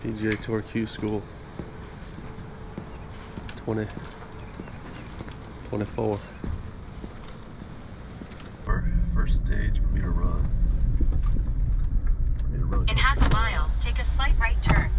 PGA Tour Q School 2024. First stage, Bermuda Run. In half a mile, take a slight right turn.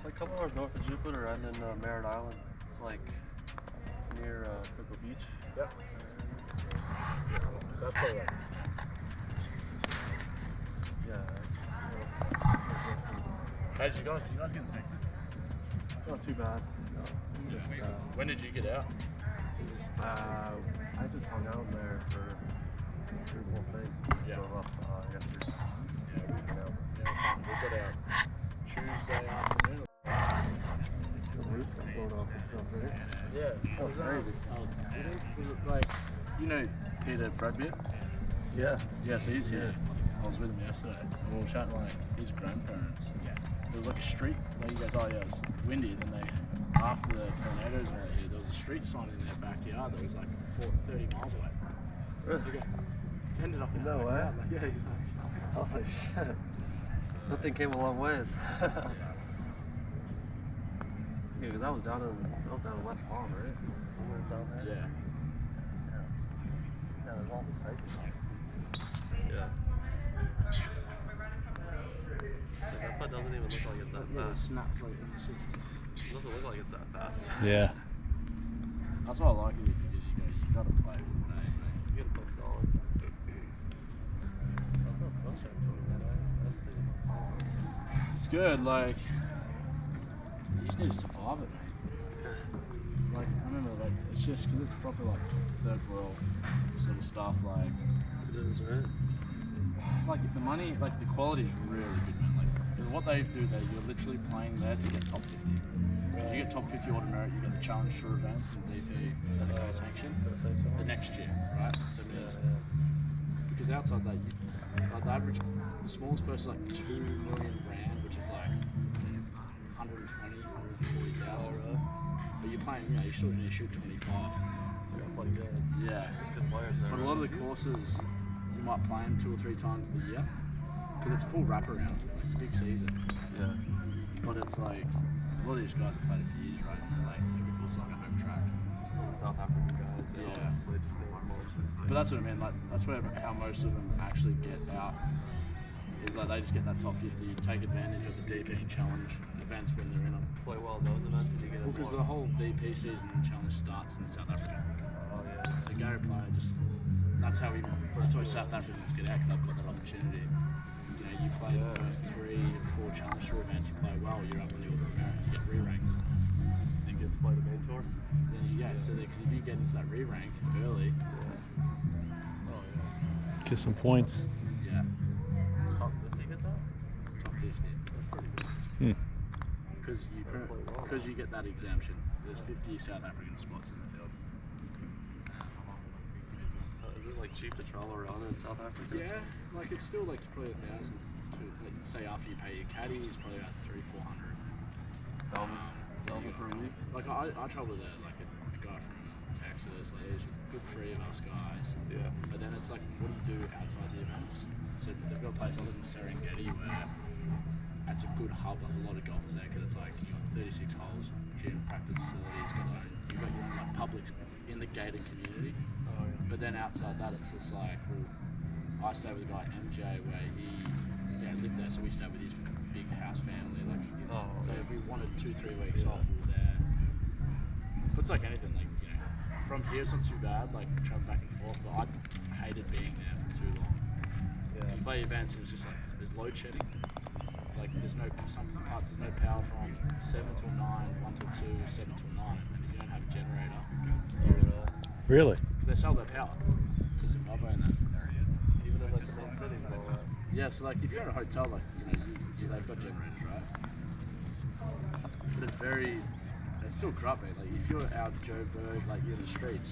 Like a couple hours north of Jupiter. I'm in Merritt Island. It's like near Cocoa Beach. Yep. So that's probably like... Yeah. How did you guys get infected? Not too bad. No. Just, when did you get out? I just hung out there for the whole thing. Just drove up yesterday. Yeah, we got out. We got out Tuesday afternoon. The roof's got blown off and stuff, right? Yeah. That was crazy. Was it like, you know Peter Bradbeer? Yeah. Yeah, so he's here. I was with him yesterday. And we were chatting like his grandparents. There was like a street, like you guys, oh yeah, it was windy. Then after the tornadoes were here, there was a street sign in their backyard that was like 30 miles away. Really? It's ended up in No way. Like, yeah, he's like, Holy shit. That thing came a long ways. Yeah, because I was down in West Palm, right? Somewhere down there. yeah. Yeah, there's all this hiking. Yeah. Like, that putt doesn't even look like it's that fast. Snaps like it's just. It doesn't look like it's that fast. Yeah. That's what I like it because you gotta play for the day. You gotta play solid. That's not sunshine for me, man. I was thinking about it. It's good, like you just need to survive it, mate. Like I remember, like it's just because it's proper like third world sort of stuff. Like It is, right? like the money, like the quality is really good, man. Like 'cause what they do there, you're literally playing there to get top 50. If you get top 50 auto merit, you get the challenge tour events and DP that are sanction the next year, right? So it means because outside that, like the average, the smallest person like 2 million rand, which is like 120, 140,000. But you're playing, you know, you should shoot 25. So you gotta play good. Yeah. Good players there. But a lot of the courses, you might play them 2 or 3 times a year because it's a full wraparound, like it's a big season. Yeah. But it's like a lot of these guys have played it for years, right? And they're like, every course like a home track. Still the South African guys. They Yeah. They just need more motion. But that's what I mean. Like that's where how most of them actually get out. Is like they just get that top 50, take advantage of the DP challenge events when they're in them. Play well those events and you get Well, because the whole DP season and challenge starts in South Africa. Oh yeah. So Gary player just that's how South Africans get out. 'Cause they've got that opportunity. You know, you play the first 3 or 4 challenge tour events, you play well, you're up in the order of merit, you get re-ranked. You get to play the main tour. Then so because if you get into that re-rank early, Oh yeah. Get some points. yeah, Top 50 get that? top 50. That's pretty good. Because you get that exemption. There's 50 South African spots in the field. Is it like cheap to travel around in South Africa? Yeah, like it's still like probably 1,000. Let's say after you pay your caddy, it's probably about 300-400. Delta per week. Like I travel there, like a guy from Texas. Like there's a good 3 of us guys. Yeah. But then it's like, what do you do outside the events? So they've got a place I live in Serengeti where it's a good hub, like a lot of golfers there, because it's like you got 36 holes, gym, practice facilities, you've got your own like publics in the gated community. Oh yeah. But then outside that, it's just like, well, I stay with a guy MJ where he lived there, so we stayed with his big house family. Like, so if we wanted 2-3 weeks off, we were there. But it's like anything, like from here it's not too bad, like travel back and forth. But I hated being there for too long. Yeah. You play events and it's just like there's load shedding. like there's no some parts there's no power from 7 till 9, 1 till 2, 7 till 9, and if you don't have a generator, Really? they sell their power to Zimbabwe and that. Even in like the main cities and all that. Yeah, so like if you're in a hotel, like they've got generators, right? But it's still corrupt, mate. Like if you're out of Joburg, like you're in the streets,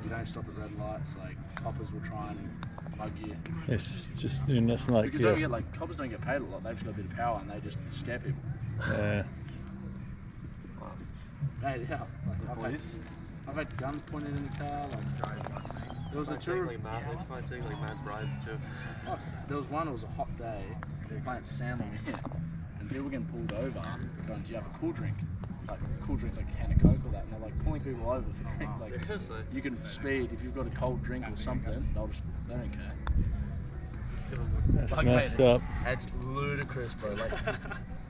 you don't stop at red lights. Like coppers will try and mug you. It's just, and that's like, Because don't get like coppers don't get paid a lot. They've just got a bit of power and they just scare people. yeah. Mate, yeah. Like, Police? I've had guns pointed in the car. Like there was a tour. They might take like mad bribes too. Oh, there was one. It was a hot day. We were playing Sandlin here, and people were getting pulled over. Going, do you have a cool drink? Like cool drinks, like a can of Coke or that, and they're like pulling people over for drinks. Like, seriously? you can speed if you've got a cold drink or something. They don't care. That's Like, messed mate, up. It's ludicrous, bro. Like,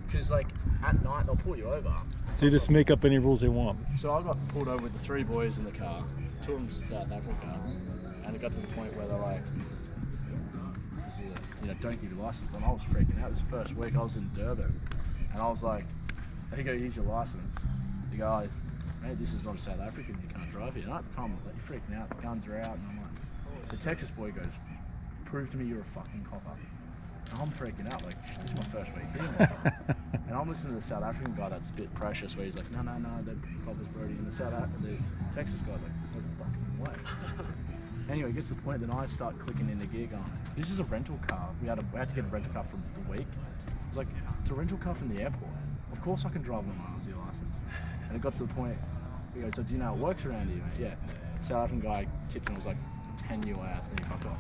because like at night they'll pull you over. So you just make up any rules they want. So I got pulled over with the 3 boys in the car, 2 of them South Africa, and it got to the point where they're like, don't give your license. And I was freaking out. This first week I was in Durban, and I was like, they go, here's your license. They go, oh, mate, this is not a South African, you can't drive here. And at the time I was like, you're freaking out, the guns are out, and I'm like, the Texas boy goes, prove to me you're a fucking copper. And I'm freaking out, like, this is my first week being there. And I'm listening to the South African guy that's a bit precious, where he's like, no, they're coppers, Brody. And the Texas guy's like, no fucking way. Anyway, it gets to the point that I start clicking in the gear going, this is a rental car. We had to get a rental car from the week. It's like, it's a rental car from the airport. Of course I can drive on my Aussie license. And it got to the point, he goes, so do you know how it works around here, mate? Yeah. South African guy tipped and was like, 10 US, then you fuck off.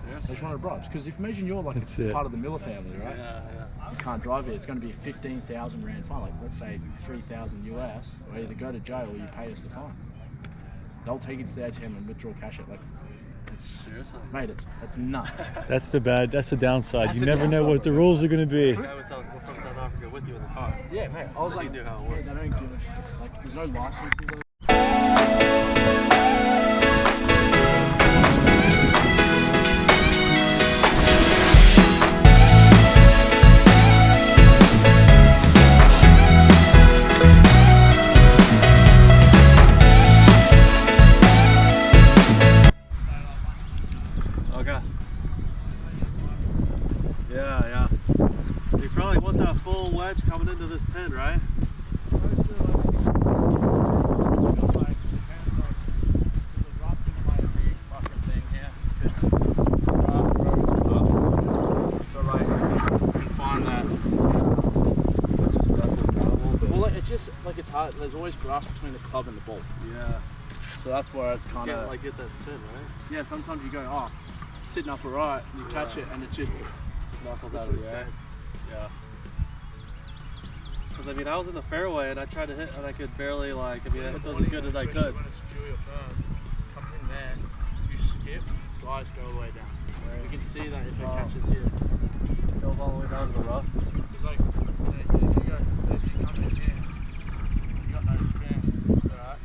Seriously? They just wanted bribes. Because if imagine you're like part of the Miller family, right? Yeah. You can't drive here. It's going to be 15,000 Rand fine. Like, let's say 3,000 US. Or either go to jail or you pay us the fine. They'll take you to the ATM and withdraw cash at like. Seriously? Mate, it's nuts. That's the downside. That's you the never know downside. what the rules are going to be. I was from South Africa with you in the car. Yeah, mate. I was So like, you knew how it yeah, worked. they don't give a shit. Like, there's no licenses. Okay. Yeah. You probably want that full wedge coming into this pin, right? It's hard. There's always grass between the club and the ball. Yeah. So that's where it's You kind can't of like get that spin, right? yeah. Sometimes you go, oh, sitting up alright, and you catch it, and it just Knuckles out of the air. Yeah. Because I mean, I was in the fairway and I tried to hit, and I could barely like. I mean, I hit those as good as I could. When it's due or firm, come in there, you skip, guys go all the way down. Right. You can see that if it catches here. It goes all the way down to the rough. It's like if you come in here, you got no spin, right?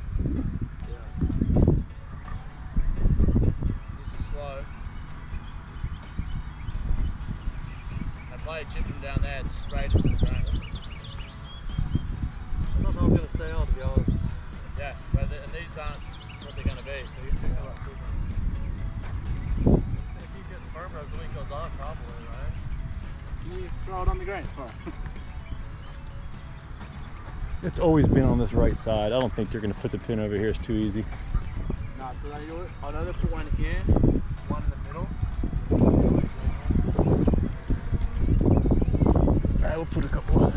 Yeah. This is slow. I play a chip from down there, it's straight into the ground. I don't know if I was gonna stay on, to be honest. Yeah, but and these aren't what they're going to be. So you pick up. It's gonna keep getting firmer as the week goes on, probably, right? Can you throw it on the green? All right. It's always been on this right side. I don't think they're going to put the pin over here. It's too easy. No, so they do it. I'd either put one here, one in the middle. Alright, we'll put a couple.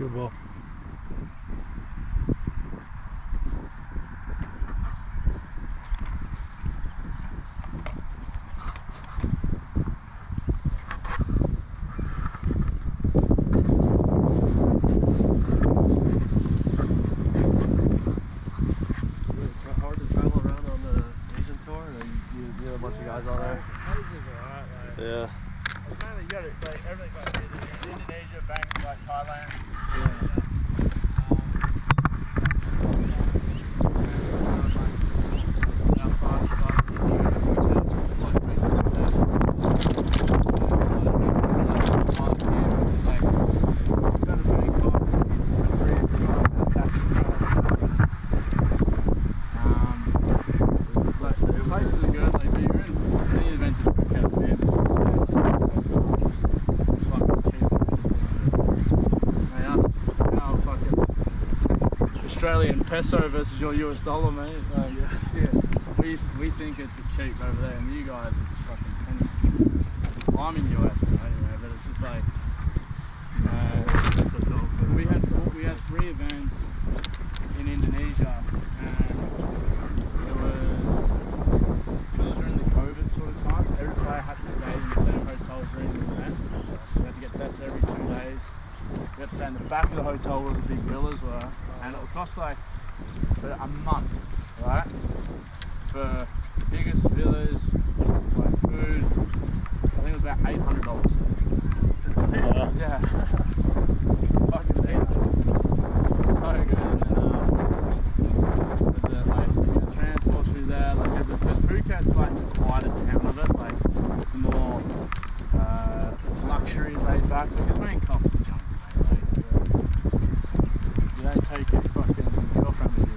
Good ball. Hard to travel around on the Asian tour, and you have a bunch of guys on there. Yeah. Mainly you got it, like everything like Indonesia, Bangkok, like Thailand. Australian peso versus your US dollar, mate. Like, we think it's cheap over there, and you guys, it's fucking penny. Well, I'm in US now anyway, but it's just like we had 3 events in Indonesia, and it was during the COVID sort of times. Every player had to stay in the same hotel during the events. We had to get tested every 2 days. We had to stay in the back of the hotel where the big villas were, and it would cost like for a month, right? For the biggest villas, like food, I think it was about $800. Yeah. Fucking peanuts. So good. And then like transport through there, like because Phuket's like the quieter town of it, like the more luxury laid back, because Bangkok's the jungle. You don't take your fucking girlfriend with you,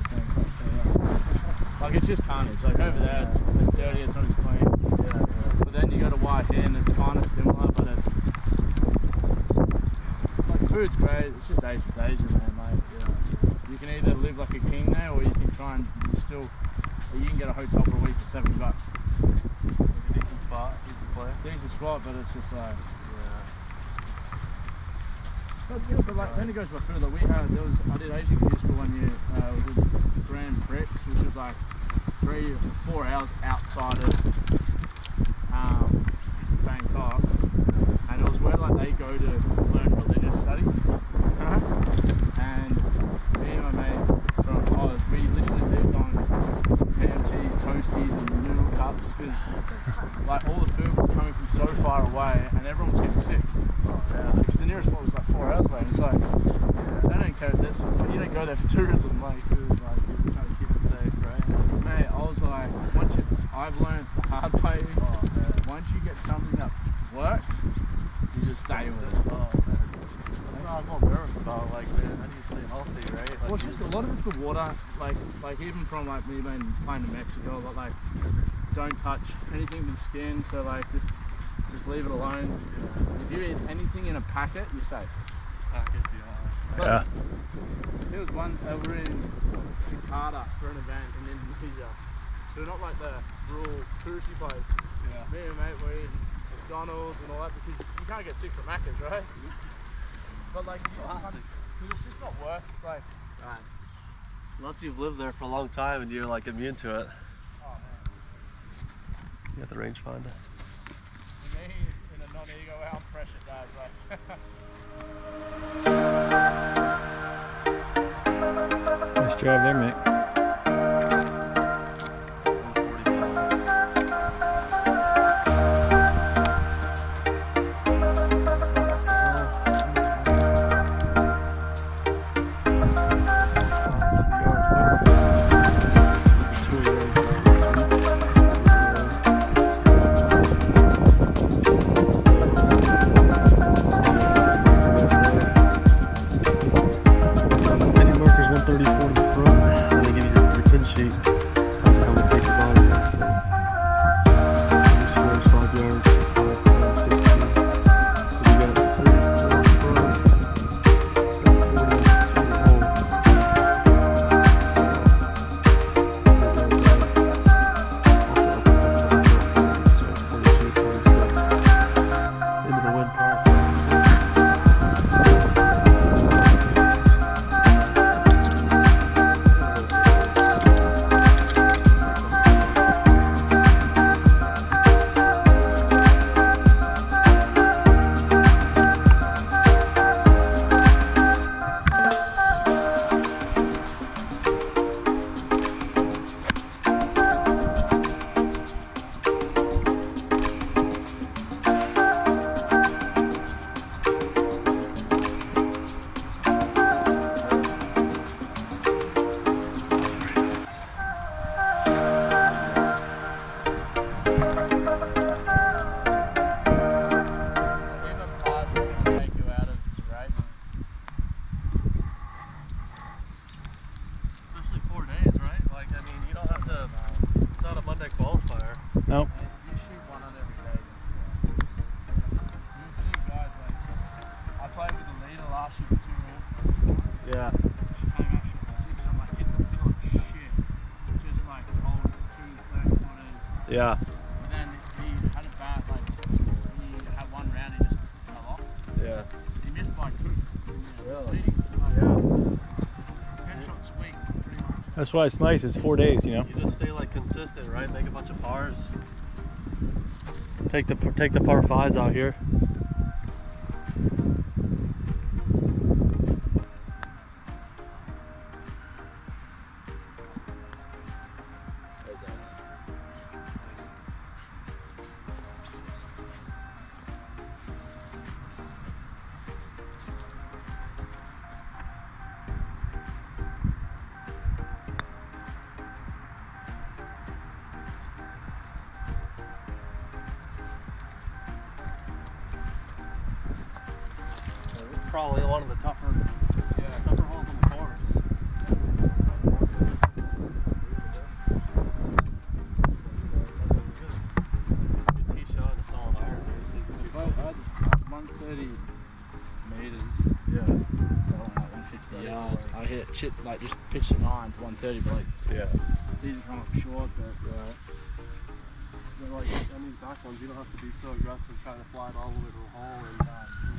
like it's just carnage. Like over there, it's dirty, it's not as clean. Yeah. But then you go to White Hin, it's kind of similar, but it's like food's great. It's just Asia's Asia, man. Like you can either live like a king there, or you can try and you can get a hotel for a week for $70. Like a decent spot, decent place. Decent spot, but it's just like that's good, but like then it goes by food. Like I did Asian Q School 1 year. It was a Grand Prix, which was like 3 or 4 hours outside of Bangkok, and it was where like they go to learn religious studies. And me and my mate from Oz, we literally lived on ham, cheese, toasties, and noodle cups, because like all the food was coming from so far away, and everyone was getting sick. Because the nearest one was like 4 hours away, and it's like they don't care this, you don't go there for tourism, like you're trying to keep it safe, right? Mate, I was like, I've learned the hard way. Once you get something that works, you just stay with it. That's what I was a little nervous about, like, man, how do you stay healthy, right? Like, well, it's just a lot of it's the water, like even from like me being playing in Mexico, but like don't touch anything with skin, so like just leave it alone. If you eat anything in a packet, you're safe. Packet, Yeah. There was one, we're in Jakarta for an event in Indonesia. So we're not like the rural touristy place. Yeah. Me and mate were eating McDonald's and all that, because you can't get sick from Macca's, right? But like, it's just not worth like. Unless you've lived there for a long time and you're like immune to it. Oh man. You got the rangefinder. For me, in a non-ego way, I'm precious as like. Nice job there, mate. Markers 134 to the front. she gets around. Yeah. She came out, she was 6. I'm like, it's a hill of shit. Just like hold 2 30 footers. Yeah. But then he had a bad, like, he had one round, he just fell off. Yeah. He missed by 2. Really? Yeah. 10 shot swing, pretty much. That's why it's nice. It's 4 days, you know. You just stay like consistent, right? Make a bunch of pars. Take the par 5s out here. This is probably one of the tougher holes on the course. Good tee shot and a solid iron. I had 130 meters. Yeah. So like 150 yards. I hit shit, like just pitched it 9 to 130, but like Yeah. it's easy to come up short. But But like on these back ones, you don't have to be so aggressive trying to fly it all the way to the hole, and you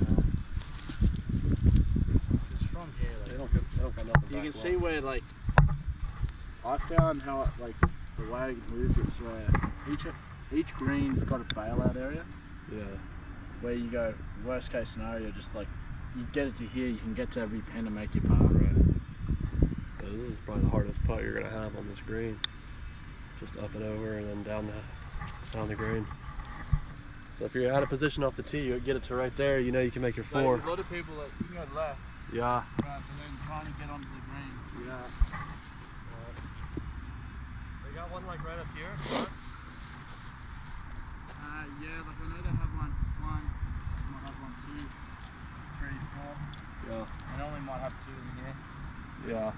know, it's from here. they Like, don't got nothing. you back can see left. where like I found how it, like the way I moved it's where each green's got a bailout area Yeah. where you go worst case scenario, just like you get it to here, you can get to every pin and make your par. Right. So this is probably the hardest putt you're gonna have on this green. Just up and over, and then down the green. So if you're out of position off the tee, you get it to right there. You know you can make your 4. Like, a lot of people like you can go left, Yeah. right, and then trying to get onto the green. Yeah. They got one like right up here. Yeah, like I know they have one, they might have 1, 2, 3, 4. Yeah. And only might have 2 in here. Yeah.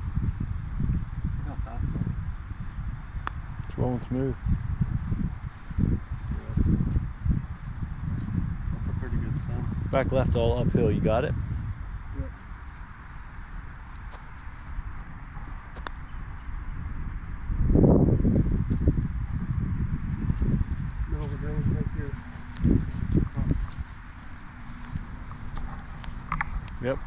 Look how fast that is. It's rolling smooth. Yes. That's a pretty good spin. Back left all uphill. You got it? Yep. Middle of the green right here. Yep.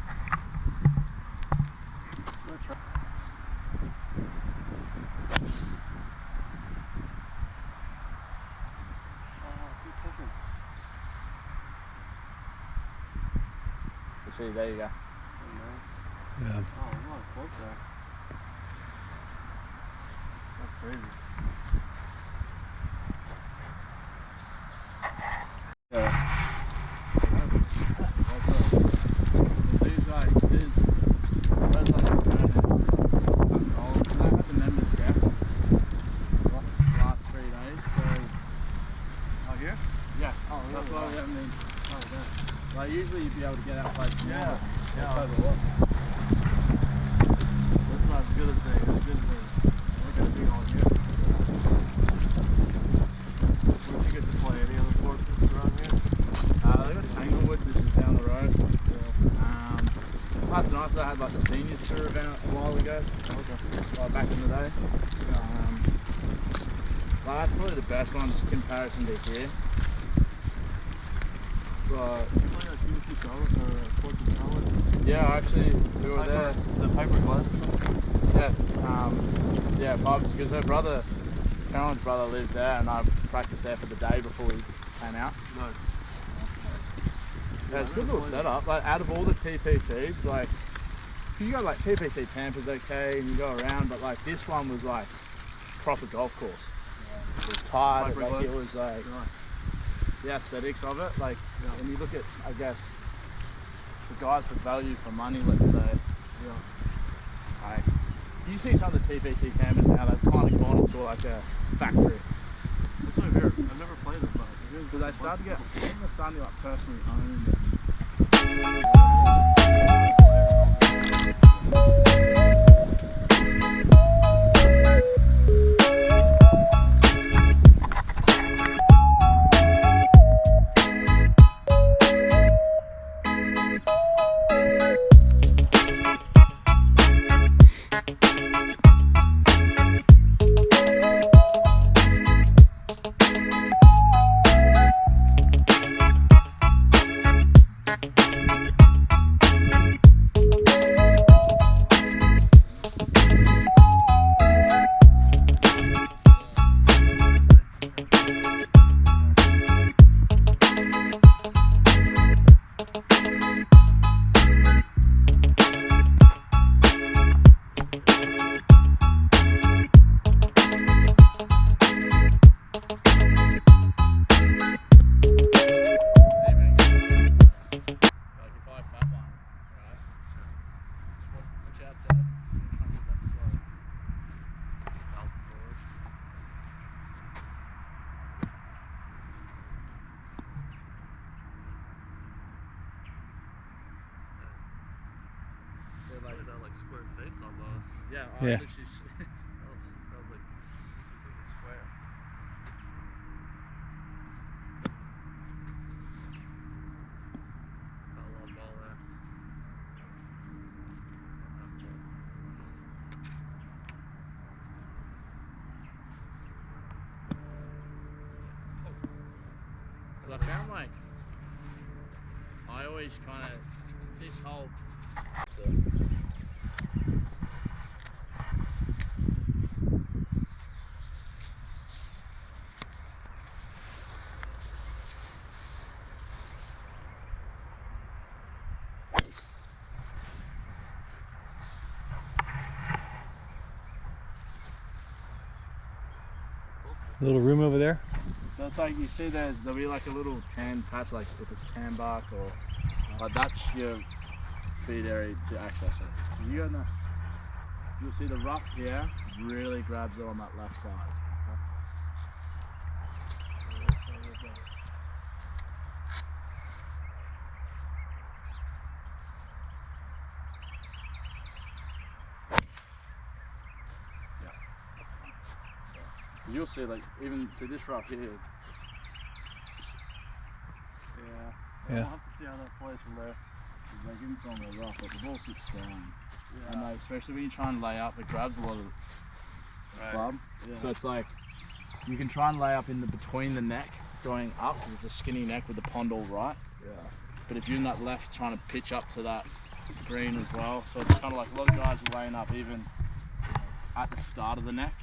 See, there you go. Yeah. Oh, there's a lot of smoke there. That's crazy. These guys did. Where's like the I had the members guest last 3 days, so. Out here? Yeah. Oh, really? That's why we haven't been. Oh, yeah. Like usually you'd be able to get outside tomorrow. Yeah. Let's have a look. That's not as good as we're gonna be on here. Where'd you get to play? Any other courses around here? They got Tanglewood, which is down the road. That's nice. They had like the seniors tour event a while ago. Like back in the day. Like, that's probably the best one in comparison to here. But Did you play at PGA Tour or Portland Tower? yeah, actually we were there. Is it Piper Glen? Yeah, Piper's because her brother, Carolyn's brother lives there, and I practiced there for the day before we came out. No. Yeah, it's a good little setup. Like out of all the TPCs, like if you go like TPC Tampa's okay and you go around, but like this one was like proper golf course. It was tight, Piper like Glen? it was like the aesthetics of it. Like when you look at, I guess, the guys for value for money, let's say. Yeah. Like you see some of the TPC Tampa's now, they've kind of gone into like a factory. That's what I've heard. I've never played it, but Because they started to get, I think they're starting to like personally owned. square face almost. Yeah, Yeah. literally That was like completely square. Got a long ball there. But I found like I always kind of this whole Little room over there. so it's like you see there'll be like a little tan patch, like if it's tan bark or like that's your feed area to access it. So you got that. You'll see the rough here really grabs it on that left side. You'll see, like, even see this rough here. Yeah. Yeah. We'll have to see how that plays from there. Like even from the rough, but the ball sits strong. Yeah. And like, especially when you try and lay up, it grabs a lot of club. Yeah. So it's like you can try and lay up in the between the neck, going up. There's a skinny neck with the pond all right. Yeah. But if you're in that left, trying to pitch up to that green as well, so it's kind of like a lot of guys are laying up even at the start of the neck.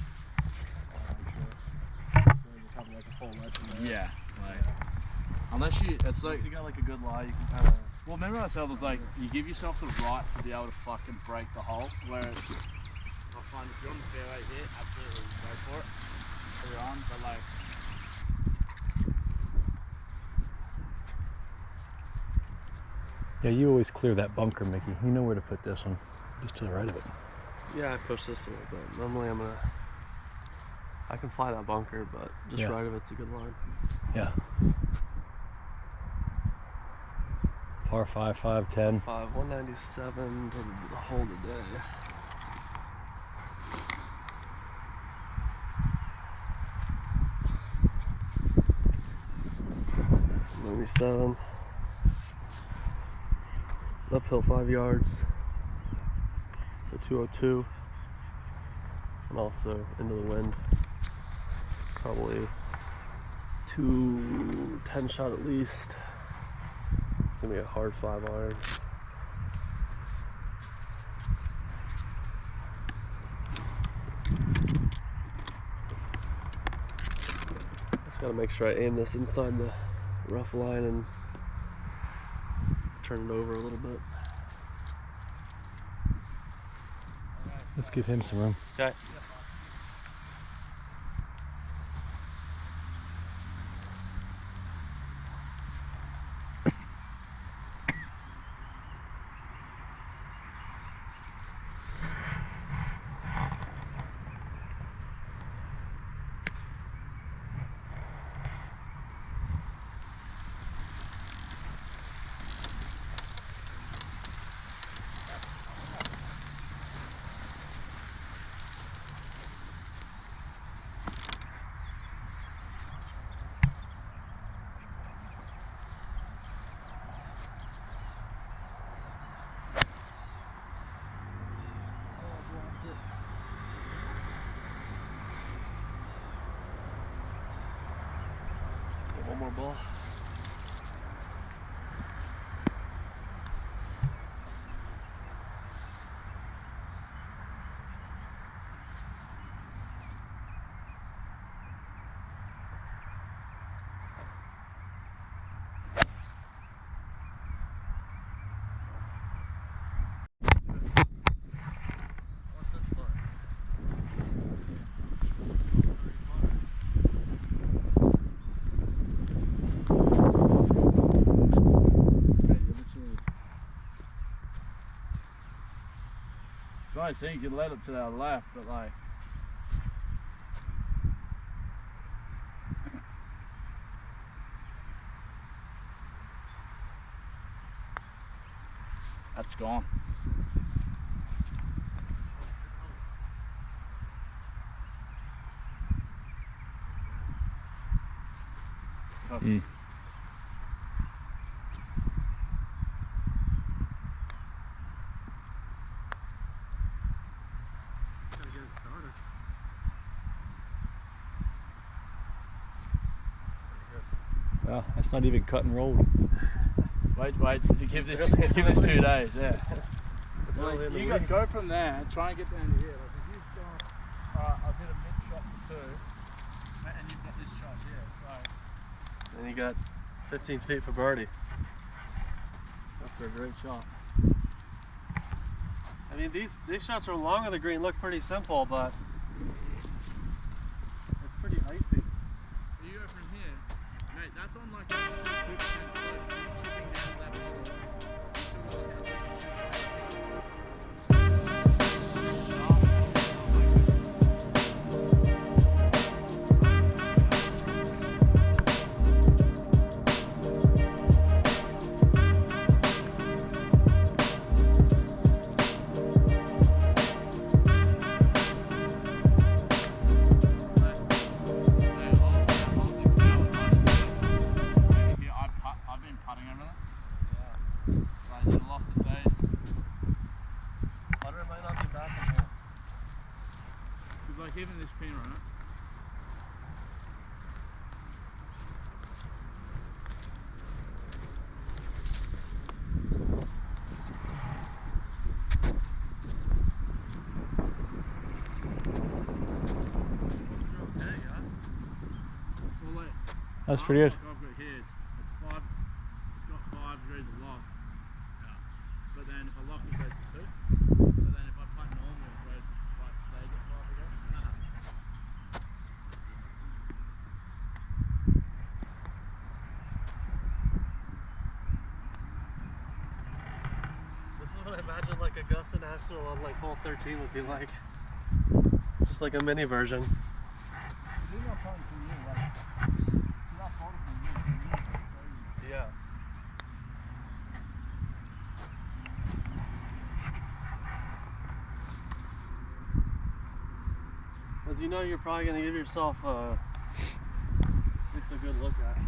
Just having like a full wedge from there. Yeah. Like, unless you, it's like. If you got like a good lie, you can kind of. Well, remember I said it was like you give yourself the right to be able to fucking break the hole. Whereas I find if you're on the fairway here, absolutely go for it. Carry on, but like. Yeah, you always clear that bunker, Mickey. You know where to put this one, just to the right of it. Yeah, I push this a little bit. Normally I can fly that bunker, but just Yeah. right of it's a good line. Yeah. Par 5, 510. 197 to the hole today. '97. It's uphill 5 yards, so 202, and also into the wind. Probably 210 shot at least. It's gonna be a hard 5-iron. Just gotta make sure I aim this inside the rough line and turn it over a little bit. Let's give him some room. Okay. One more ball. What's this for? So I think you let it to our left, but like. That's gone. Mm. Gotta get it started. Well, that's not even cut and rolled. Wait, give this 2 days, yeah. Well, Like, you got go from there, try and get down to here. Like if you've gone, alright, I've hit a mid shot for 2, and you've got this shot here, so. And you got 15 feet for birdie. After a great shot. I mean, these shots from along the green look pretty simple, but it's pretty icy. You go from here, mate, that's on like a 2% slope. You're chipping down that middle. You still got like a like even this pin, right? Well, like, That's pretty good. like I've got here, it's got 5 degrees of loft. Yeah. But then if I lock it goes to 2. So then if I putt normal it goes like stays at 5 again. This is what I imagine like Augusta National on like hole 13 would be like. Just like a mini version. You're not putting from you, like, you're not photo from you. Yeah. As you know, you're probably going to give yourself at least a good look at it.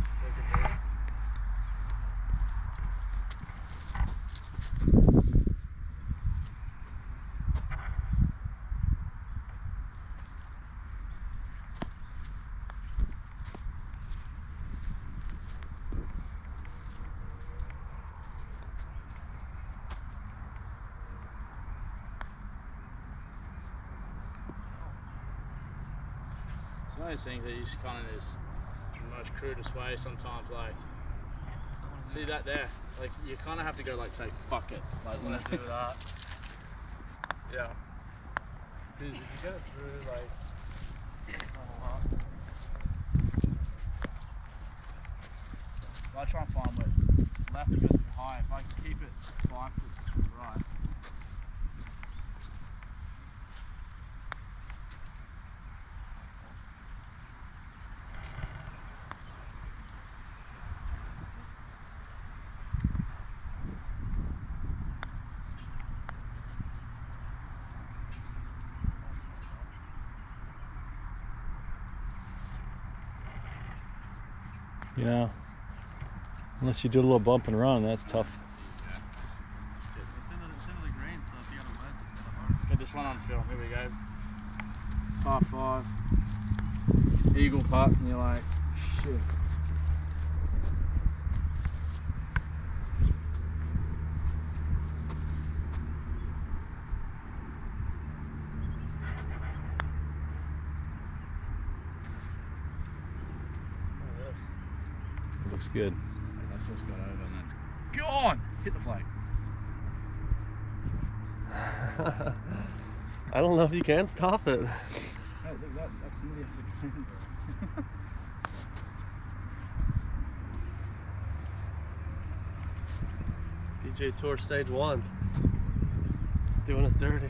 It's one of those things that you just kind of just, the most crudest way sometimes, like, see that there? Like, you kind of have to go, like, say, fuck it. Like, when I do that. Yeah. Because if you get it through, like, not a lot. I try and find where left goes a bit high. If I can keep it 5 foot to the right. You know, unless you do a little bump and run, that's tough. It's into the green, so if you got a wedge, it's kind of hard. Get this one on film. Here we go. Par 5. Eagle putt, and you're like, shit. Looks good. That's just got over and that's gone! Hit the flag. I don't know if you can stop it. Hey, look, that's somebody off the green, bro. PGA Tour Stage 1. Doing us dirty.